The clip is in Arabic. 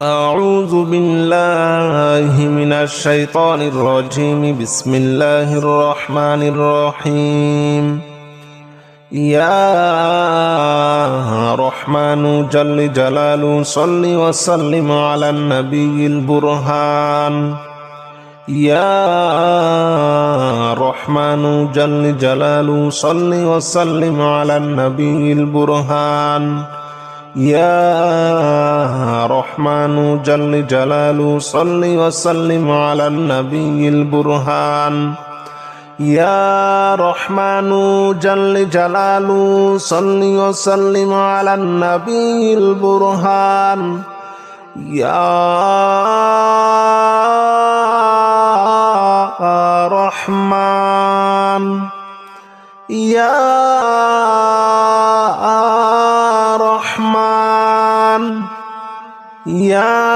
أعوذ بالله من الشيطان الرجيم. بسم الله الرحمن الرحيم. يا رحمن جل جلاله صل وسلم على النبي البرهان. يا رحمن جل جلاله صل وسلم على النبي البرهان. يا رحمن جل جلاله صل وسلم على النبي البرهان. يا رحمن جل جلاله صل وسلم على النبي البرهان. يا رحمن يا رحمن يا